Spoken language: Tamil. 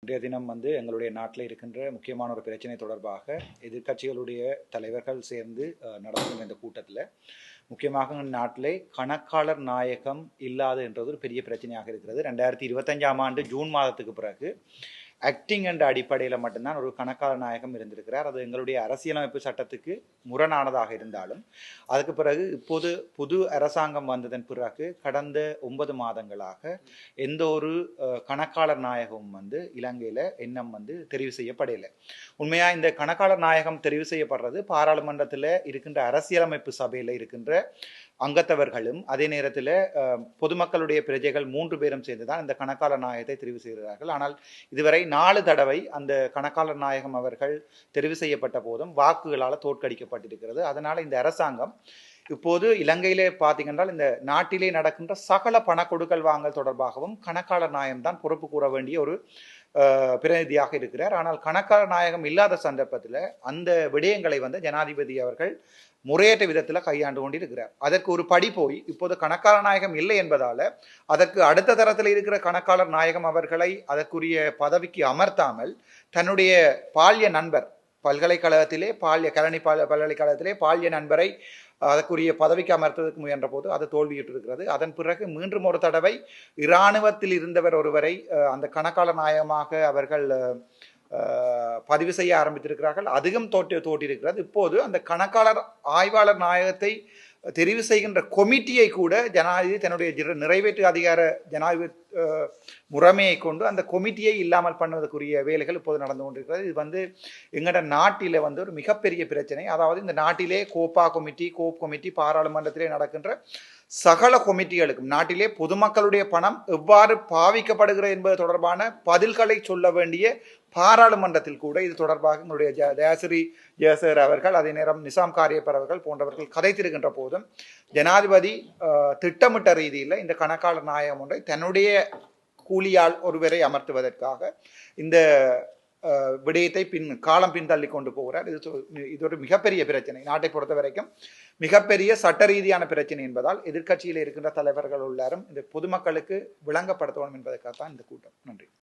இன்றைய தினம் எங்களுடைய நாட்டில் இருக்கின்ற முக்கியமான ஒரு பிரச்சனை தொடர்பாக எதிர்க்கட்சிகளுடைய தலைவர்கள் சேர்ந்து நடத்துகின்ற இந்த கூட்டத்தில் முக்கியமாக நாட்டிலே கணக்காளர் நாயகம் இல்லாது என்றது ஒரு பெரிய பிரச்சனையாக இருக்கிறது. 2025ஆம் ஆண்டு ஜூன் மாதத்துக்கு பிறகு ஆக்டிங் என்ற அடிப்படையில் மட்டும்தான் ஒரு கணக்காளர் நாயகம் இருந்திருக்கிறார். அது எங்களுடைய அரசியலமைப்பு சட்டத்துக்கு முரணானதாக இருந்தாலும் அதுக்கு பிறகு இப்போது புது அரசாங்கம் வந்ததன் பிறகு கடந்த 9 மாதங்களாக எந்த ஒரு கணக்காளர் நாயகமும் இலங்கையில் இன்னும் தெரிவு செய்யப்படலை. உண்மையாக இந்த கணக்காளர் நாயகம் தெரிவு செய்யப்படுறது பாராளுமன்றத்தில் இருக்கின்ற அரசியலமைப்பு சபையில் இருக்கின்ற அங்கத்தவர்களும் அதே நேரத்தில் பொதுமக்களுடைய பிரஜைகள் 3 பேரும் சேர்ந்துதான் இந்த கணக்காளர் நாயகத்தை தெரிவு செய்கிறார்கள். ஆனால் இதுவரை 4 தடவை அந்த கணக்காளர் நாயகம் அவர்கள் தெரிவு செய்யப்பட்ட போதும் வாக்குகளால் தோற்கடிக்கப்பட்டிருக்கிறது. அதனால இந்த அரசாங்கம் இப்போது இலங்கையிலே பார்த்தீங்கன்னா இந்த நாட்டிலே நடக்கின்ற சகல பண கொடுக்கல் வாங்கல் தொடர்பாகவும் கணக்காளர் நாயகம் தான் பொறுப்பு கூற வேண்டிய ஒரு பிரதிநிதியாக இருக்கிறார். ஆனால் கணக்காளர் நாயகம் இல்லாத சந்தர்ப்பத்தில் அந்த விடயங்களை ஜனாதிபதி அவர்கள் முறையற்ற விதத்தில் கையாண்டு கொண்டிருக்கிறார். அதற்கு ஒரு படி போய் இப்போது கணக்காளர் நாயகம் இல்லை என்பதால அதற்கு அடுத்த தரத்தில் இருக்கிற கணக்காளர் நாயகம் அவர்களை அதற்குரிய பதவிக்கு அமர்த்தாமல் தன்னுடைய பால்ய நண்பர் பல்கலைக்கழகத்திலே கலனி பல்கலைக்கழகத்திலே பால்ய நண்பரை அதற்குரிய பதவிக்கு அமர்த்ததுக்கு முயன்ற போது அது தோல்வியிட்டிருக்கிறது. அதன் பிறகு மீண்டும் ஒரு தடவை இராணுவத்தில் இருந்தவர் ஒருவரை அந்த கணக்காளர் நாயகமாக அவர்கள் பதிவு செய்ய ஆரம்பித்திருக்கிறார்கள். அதிகம் தோற்றிருக்கிறது. இப்போது அந்த கணக்காளர் ஆய்வாளர் நாயகத்தை தெரிவு செய்கின்ற கொமிட்டியை கூட ஜனாதிபதி தன்னுடைய நிறைவேற்று அதிகார ஜனாதிபதி முறைமையை கொண்டு அந்த கொமிட்டியை இல்லாமல் பண்ணுவதற்குரிய வேலைகள் இப்போது நடந்து கொண்டிருக்கிறது. இது எங்களோட நாட்டில் ஒரு மிகப்பெரிய பிரச்சனை. அதாவது இந்த நாட்டிலே கோப் கமிட்டி பாராளுமன்றத்திலே நடக்கின்ற சகல கொமிட்டிகளுக்கும் நாட்டிலே பொதுமக்களுடைய பணம் எவ்வாறு பாவிக்கப்படுகிறது என்பது தொடர்பான பதில்களை சொல்ல வேண்டிய பாராளுமன்றத்தில் கூட இது தொடர்பாக எங்களுடைய தயாசிரி ஜெயசேகர் அவர்கள் அதே நேரம் நிசாம் காரியப்பர் அவர்கள் போன்றவர்கள் கதைத்திருக்கின்ற போதும் ஜனாதிபதி திட்டமிட்ட ரீதியில் இந்த கணக்காளர் நாயகம் ஒன்றை தன்னுடைய கூலியால் ஒருவரை அமர்த்துவதற்காக இந்த விடயத்தை காலம் பின்தள்ளி கொண்டு போகிறார். இது ஒரு மிகப்பெரிய பிரச்சனை, நாட்டை பொறுத்த வரைக்கும் மிகப்பெரிய சட்ட ரீதியான பிரச்சனை என்பதால் எதிர்க்கட்சியில் இருக்கின்ற தலைவர்கள் உள்ளாரும் இந்த பொதுமக்களுக்கு விளங்கப்படுத்தணும் என்பதற்காகத்தான் இந்த கூட்டம். நன்றி.